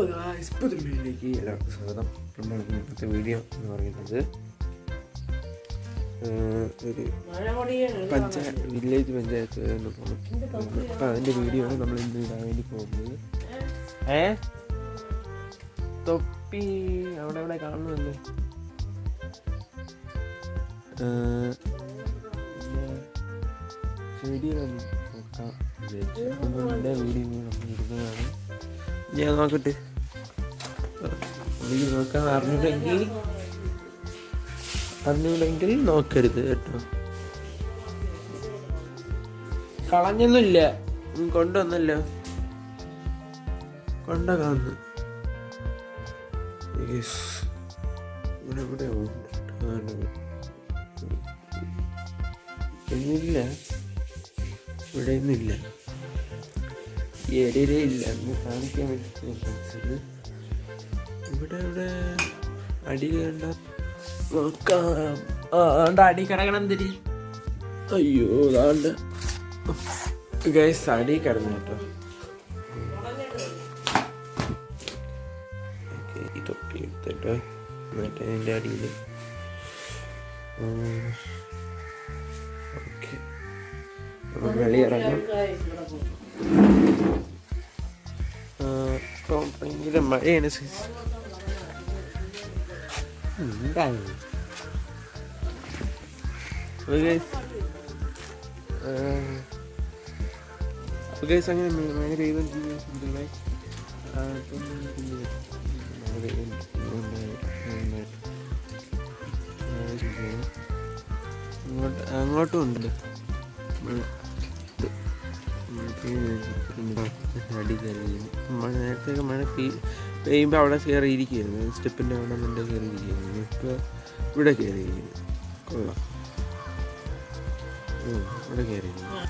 വീഡിയോയിലേക്ക് എല്ലാവർക്കും സ്വാഗതം. നമ്മൾ ഇന്നത്തെ വീഡിയോ എന്ന് പറയുന്നത് ഒരു വില്ലേജ് പഞ്ചായത്ത് എന്ന് പോകും. അപ്പം അതിൻ്റെ വീഡിയോ ആണ് നമ്മൾ ഇന്ന് ഇടാൻ വേണ്ടി പോകുന്നത്. തൊപ്പി അവിടെ അവിടെ കാണുന്നുണ്ട്. ചെടികളൊന്നും നോക്കാം വിചാരിച്ചു. എൻ്റെ വീഡിയോ നമ്മൾ ഇടുന്നതാണ്. ഞാൻ നോക്കട്ടെ, നോക്കാൻ അറിഞ്ഞില്ലെങ്കിൽ നോക്കരുത് കേട്ടോ. കളഞ്ഞൊന്നുമില്ല, കൊണ്ടുവന്നല്ലോ, കൊണ്ടകാന്ന് ഇവിടെ ഇവിടെ ഒന്നുമില്ല, ഇവിടെ ഒന്നുമില്ല, ഈ ഏരിയയിലേ ഇല്ല എന്ന് കാണിക്കാൻ വേണ്ടി. ഇവിടെ ഇവിടെ അടി കണ്ട നോക്കാം. അടി കിടക്കണം തിരി. അയ്യോ അതാണ്ട് ഗൈസ് അടി കിടന്നു കേട്ടോ. ഈ തൊപ്പി എടുത്തിട്ട് മറ്റേ അതിൻ്റെ അടിയിൽ ഓക്കെ നമുക്ക് വെളിയിറങ്ങാം. ഇപ്പം ഭയങ്കര മഴയാണ്. അങ്ങനെ മഴ പെയ്തുകൊണ്ടിരിക്കുന്നത്. അങ്ങോട്ടും ഉണ്ട് അടി കയറിയിരുന്നു. നേരത്തെയൊക്കെ മഴ പെയ്യുമ്പോൾ അവിടെ കയറിയിരിക്കുന്നു, സ്റ്റെപ്പിൻ്റെ അവിടെ മുന്നേ കയറിയിരിക്കുന്നു. ഇപ്പോൾ ഇവിടെ കയറിയിരിക്കുന്നു. കൊള്ളാം, ഇവിടെ കയറിയിരിക്കുന്നു.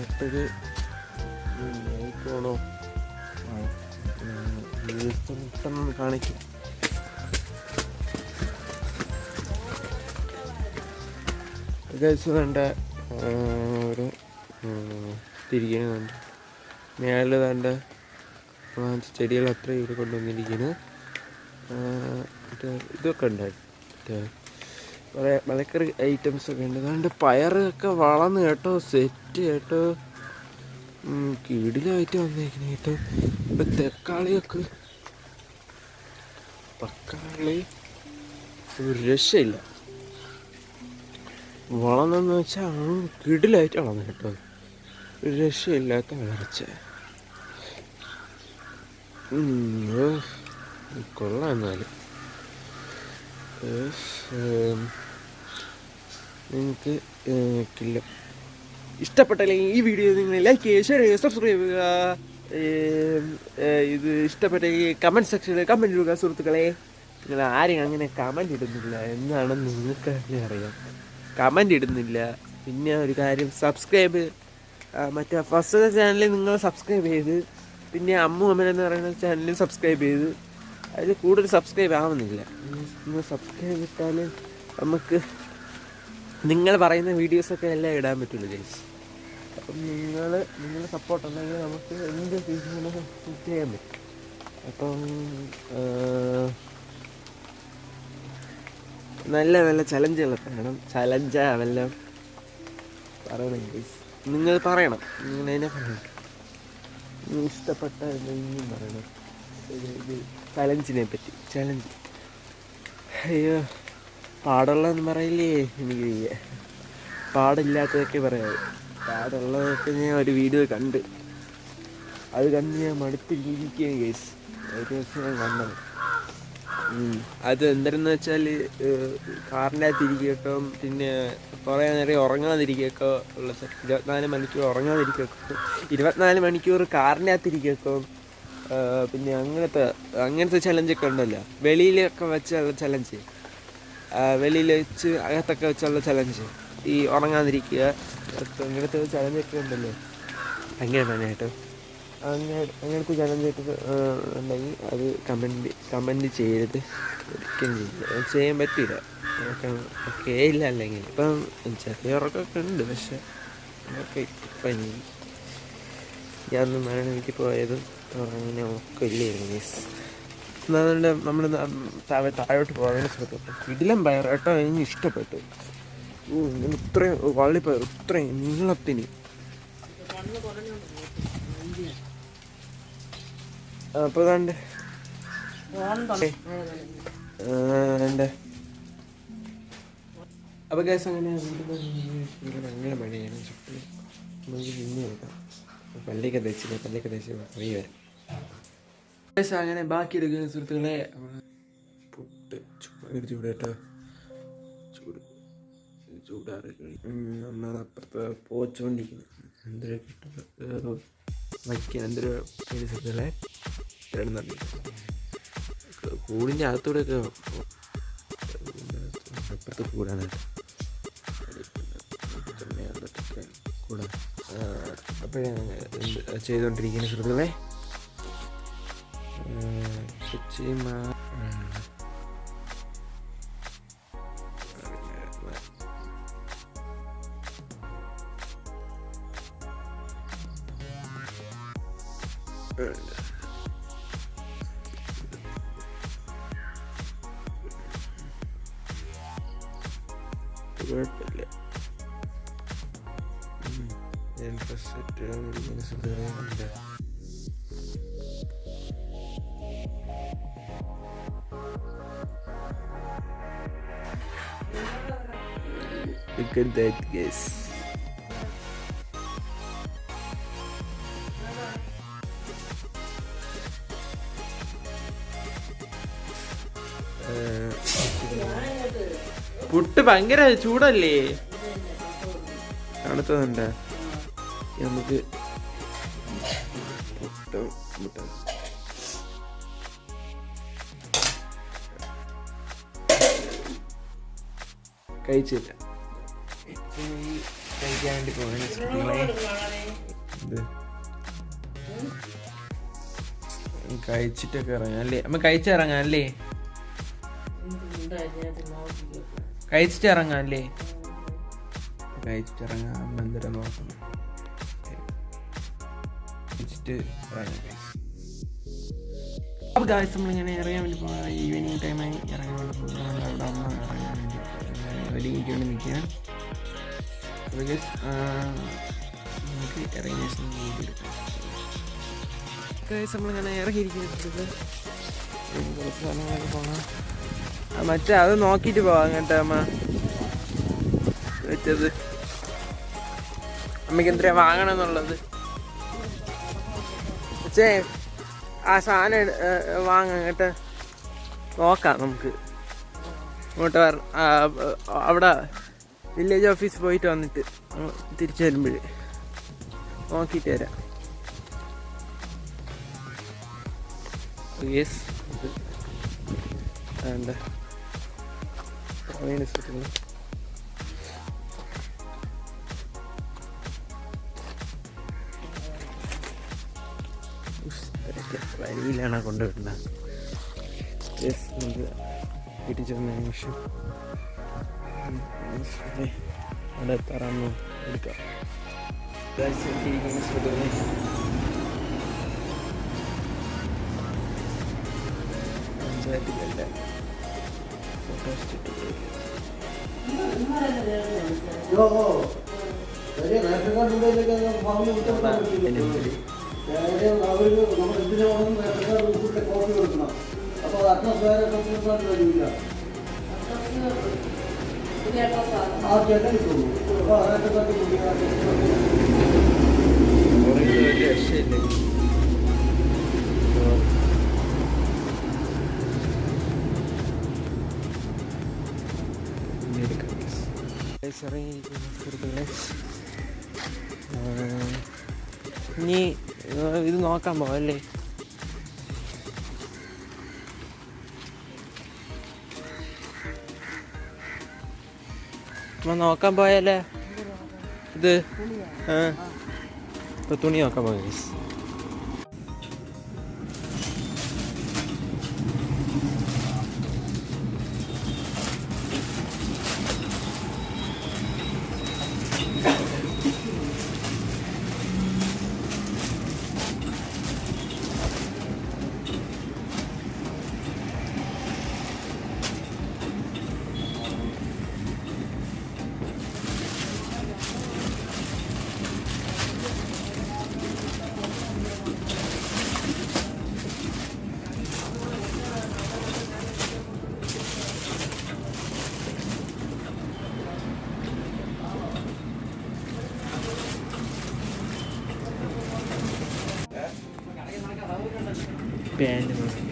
അപ്പോഴ് ആയിക്കോണോ പെട്ടെന്ന് കാണിക്കും. വേണ്ട ഒരു തിരിക്കുന്നുണ്ട്. മേളിൽ വേണ്ട ചെടികൾ അത്ര ഇവിടെ കൊണ്ടുവന്നിരിക്കുന്നു. ഇതൊക്കെ ഉണ്ടായിട്ട് കുറേ മലക്കറി ഐറ്റംസൊക്കെ ഉണ്ട്. അതുകൊണ്ട് പയറൊക്കെ വളർന്ന് കേട്ടോ, സെറ്റ് കേട്ടോ, കിടിലായിട്ട് വന്നേക്കുന്നു കേട്ടോ. ഇപ്പം തക്കാളി ഒരു രക്ഷയില്ല. വളർന്നെന്ന് വെച്ചാൽ കിടിലായിട്ട് വളർന്നു കേട്ടോ, ഒരു രക്ഷയില്ലാത്ത വളർച്ച. കൊള്ളാം. എന്നാലും നിങ്ങൾക്ക് ഇഷ്ടപ്പെട്ടല്ലെങ്കിൽ ഈ വീഡിയോ നിങ്ങൾ ലൈക്ക് ചെയ്യുക, ഷെയർ ചെയ്യുക, സബ്സ്ക്രൈബ് ചെയ്യുക. ഇത് ഇഷ്ടപ്പെട്ടെങ്കിൽ കമൻറ്റ് സെക്ഷനിൽ കമൻറ്റ് ചെയ്യുക. സുഹൃത്തുക്കളെ, നിങ്ങൾ ആരും അങ്ങനെ കമൻറ്റ് ഇടുന്നില്ല, എന്നാണെന്ന് നിങ്ങൾക്ക് തന്നെ അറിയാം. കമൻറ്റ് ഇടുന്നില്ല. പിന്നെ ഒരു കാര്യം, സബ്സ്ക്രൈബ് മറ്റേ ഫസ്റ്റത്തെ ചാനലിൽ നിങ്ങൾ സബ്സ്ക്രൈബ് ചെയ്ത്, പിന്നെ അമ്മു അമ്മൻ എന്ന് പറയുന്ന ചാനലിൽ സബ്സ്ക്രൈബ് ചെയ്ത്, അതിൽ കൂടുതൽ സബ്സ്ക്രൈബ് ആവുന്നില്ല. നിങ്ങൾ സബ്സ്ക്രൈബ് ഇട്ടാൽ നമുക്ക് നിങ്ങൾ പറയുന്ന വീഡിയോസൊക്കെ എല്ലാം ഇടാൻ പറ്റുള്ളൂ ഗൈസ്. അപ്പം നിങ്ങളുടെ സപ്പോർട്ട് ഉണ്ടെങ്കിൽ നമുക്ക് എന്ത് ചെയ്യാൻ പറ്റും. അപ്പം നല്ല നല്ല ചലഞ്ചുകളൊക്കെ വേണം. വല്ലതും പറയണം ഗൈസ്, നിങ്ങൾ പറയണം, നിങ്ങളതിനെ പറയണം. ഇഷ്ടപ്പെട്ട എന്തെങ്കിലും പറയണം. ഇത് ചലഞ്ചിനെ പറ്റി. ചലഞ്ച് അയ്യോ പാടുള്ളതെന്ന് പറയില്ലേ, എനിക്ക് പാടില്ലാത്തതൊക്കെ പറയാം. പാടുള്ളതൊക്കെ ഞാൻ ഒരു വീഡിയോ കണ്ട് ഞാൻ മടുത്തിരിക്കുകയാണ് ഗൈസ്. ഒരു ദിവസം ഞാൻ കണ്ടത് അത് എന്തെന്ന് വെച്ചാൽ കാറിനകത്തിരിക്കട്ടോ, പിന്നെ കുറേ നേരം ഉറങ്ങാതിരിക്കോ ഉള്ള 24 മണിക്കൂർ ഉറങ്ങാതിരിക്കോ, 24 മണിക്കൂർ കാറിനകത്തിരിക്കോ, പിന്നെ അങ്ങനത്തെ ചലഞ്ചൊക്കെ ഉണ്ടല്ലോ. വെളിയിലൊക്കെ വെച്ചുള്ള ചലഞ്ച്, വെളിയിൽ വെച്ച് അകത്തൊക്കെ വെച്ചുള്ള ചലഞ്ച്, ഈ ഉറങ്ങാതിരിക്കുക, അങ്ങനത്തെ ചലഞ്ചൊക്കെ ഉണ്ടല്ലോ. അങ്ങനെ തന്നെ കേട്ടോ. അങ്ങനത്തെ ചലഞ്ചൊക്കെ ഉണ്ടെങ്കിൽ അത് കമൻറ്റ് ചെയ്യരുത്, ഒരിക്കലും ചെയ്യാൻ പറ്റില്ല. ഓക്കെ ഇല്ല. അല്ലെങ്കിൽ ഇപ്പം ചെറിയ ഉറക്കമൊക്കെ ഉണ്ട്, പക്ഷെ ഒക്കെ പനി. ഞാനൊന്നും വേണം വീട്ടിൽ പോയത് അങ്ങനെ ഒക്കെ ഇല്ലായിരുന്നു മീസ്. അതുകൊണ്ട് നമ്മൾ താഴോട്ട് പോകാൻ ശ്രദ്ധിക്കും. ഇടിലം പയർ കേട്ടോ എനിക്ക് ഇഷ്ടപ്പെട്ടു. ഇങ്ങനെ ഇത്രയും വള്ളിപ്പയർ ഇത്രയും നീളത്തിന്. അപ്പോൾ വേണ്ടേ അപ്പോൾ ഗ്യാസ് അങ്ങനെ ഭയങ്കര മഴയാണ്. നമുക്ക് പിന്നെ നോക്കാം. പല്ലിയൊക്കെ തേച്ച് പോയി വരാം. ഗ്യാസ് അങ്ങനെ ബാക്കിയെടുക്കുന്ന സുഹൃത്തുക്കളെ പുട്ട് ചൂടാട്ടോ ചൂടാറ് നമ്മളപ്പുറത്ത് പോച്ചോണ്ടിരിക്കുന്നു. എന്തൊരു വയ്ക്കാൻ എന്തൊരു സുഹൃത്തുക്കളെ കിടന്നുണ്ട്. കൂടിൻ്റെ അകത്തൂടെയൊക്കെ അപ്പുറത്ത് കൂടാണ് കൂടാ. അപ്പോഴാണ് ചെയ്തുകൊണ്ടിരിക്കുന്ന സുഹൃത്തുക്കളെ. കുഴപ്പമില്ല. Look at that, guys. Puttu ഭയങ്കര ചൂടല്ലേ? തണുത്തതുണ്ട്. നമുക്ക് കഴിച്ചില്ല. കഴിക്കാൻ വേണ്ടി പോകാൻ കഴിച്ചിട്ടൊക്കെ ഇറങ്ങാം അല്ലേ? അമ്മ കഴിച്ചിറങ്ങാം അല്ലേ? കഴിച്ചിട്ട് ഇറങ്ങാം അല്ലേ? കഴിച്ചിട്ടിറങ്ങാം. അമ്മ എന്തെങ്കിലും നോക്കണം. കഴിച്ചിട്ട് ഇറങ്ങാം. അപ്പോൾ ഗായ്സ് നമ്മളിങ്ങനെ ഇറങ്ങാൻ വേണ്ടി പോകാം. ഈവനിങ് ടൈമായി ഇറങ്ങാൻ വേണ്ടി പോകുക. അവിടെ അമ്മ ഇറങ്ങാൻ വേണ്ടി വലിയ വേണ്ടി നിൽക്കുകയാണ്. അപ്പോൾ ഗായ്സ് നമുക്ക് ഇറങ്ങിയ ശേഷം വീഡിയോ എടുക്കാം. ഗായ്സ് നമ്മളിങ്ങനെ ഇറങ്ങിയിരിക്കുന്നത് കുറച്ച് സ്ഥലങ്ങളൊക്കെ പോകണം. മറ്റേ അത് നോക്കിയിട്ട് പോവാം കേട്ടോ അമ്മ. വെച്ചത് അമ്മയ്ക്ക് എന്തിനാ വാങ്ങണം എന്നുള്ളത്. പക്ഷേ ആ സാധനം വാങ്ങാം കേട്ടോ. നോക്കാം നമുക്ക്. ഇങ്ങോട്ട് അവിടെ വില്ലേജ് ഓഫീസ് പോയിട്ട് വന്നിട്ട് തിരിച്ചു വരുമ്പോൾ നോക്കിയിട്ട് വരാം. യെസ് വേണ്ട വരിയിലാണ് കൊണ്ടുവരുന്നത്. യെസ് നമുക്ക് വീട്ടിൽ ചെന്നതിന് ശേഷം അവിടെ എത്താറാന്ന് എടുക്കാം. പഞ്ചായത്തിലല്ല ഫോട്ടോ സ്റ്റിറ്റ് അപ്പോൾ അറ്റ്മോസ്ഫിയർ കഴിയില്ല. ആ ചേട്ടൻ കിട്ടുള്ളൂ. അപ്പോൾ അതിനകത്ത് രക്ഷയില്ലേ? ഇനി ഇത് നോക്കാൻ പോവല്ലേ? നോക്കാൻ പോയാലേ? ഇത് ഇപ്പൊ തുണി നോക്കാൻ പോയ പാൻറ് നോക്കി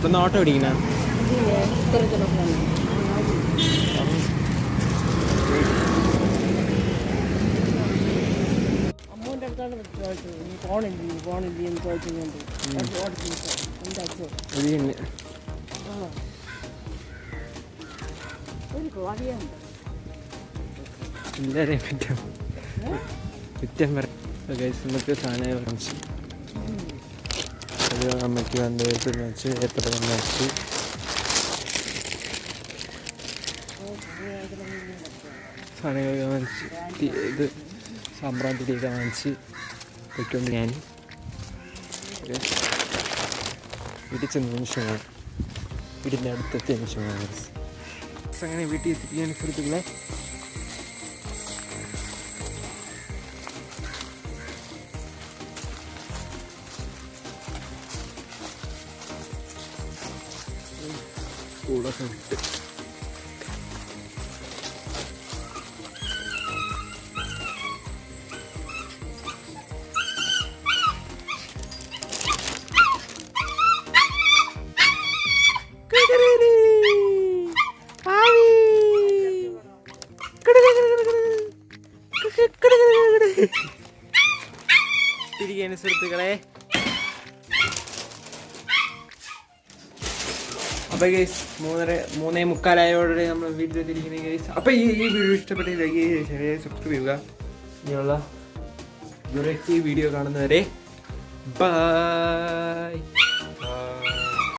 ഇപ്പൊ ഓട്ടോ ഓടിക്കണ അമ്മൂൻ്റെ അടുത്താണ് ചോദിച്ചത് നീ ഫോണില്ലേ എന്ന് ചോദിച്ചുകൊണ്ട് ഒരു കോടിയുണ്ട് എല്ലാവരെയും കുറ്റം പറയാം. നമുക്ക് സാധനം വാങ്ങിച്ചു അത് അമ്മയ്ക്ക് വന്ന് വെച്ച് എത്ര വെച്ച് സാധനങ്ങളൊക്കെ വാങ്ങിച്ച് ഇത് സാമ്പ്രാന്തിരിയൊക്കെ വാങ്ങിച്ച് പൊയ്ക്കൊണ്ട് ഞാൻ വീട്ടിൽ ചെന്ന നിമിഷമാണ് വീടിൻ്റെ അടുത്തെത്തിയ നിമിഷമാണ് അങ്ങനെ വീട്ടിൽ എത്തിക്കാൻ സുഹൃത്തുക്കളെ കൂടൊക്കെ വിട്ട് തിരികെ സുഹൃത്തുക്കളെ. അപ്പോൾ ഗൈസ് 3:45 നമ്മൾ വീട്ടിൽ തിരിക്കുന്നത് ഗൈസ്. അപ്പോൾ ഈ വീഡിയോ ഇഷ്ടപ്പെട്ടെങ്കിൽ ലൈക്ക് ചെയ്യുക, ഷെയർ ചെയ്യുക, സബ്സ്ക്രൈബ് ചെയ്യുക. ഇനിയുള്ള വെറൈറ്റി വീഡിയോ കാണുന്നവരെ ബൈ.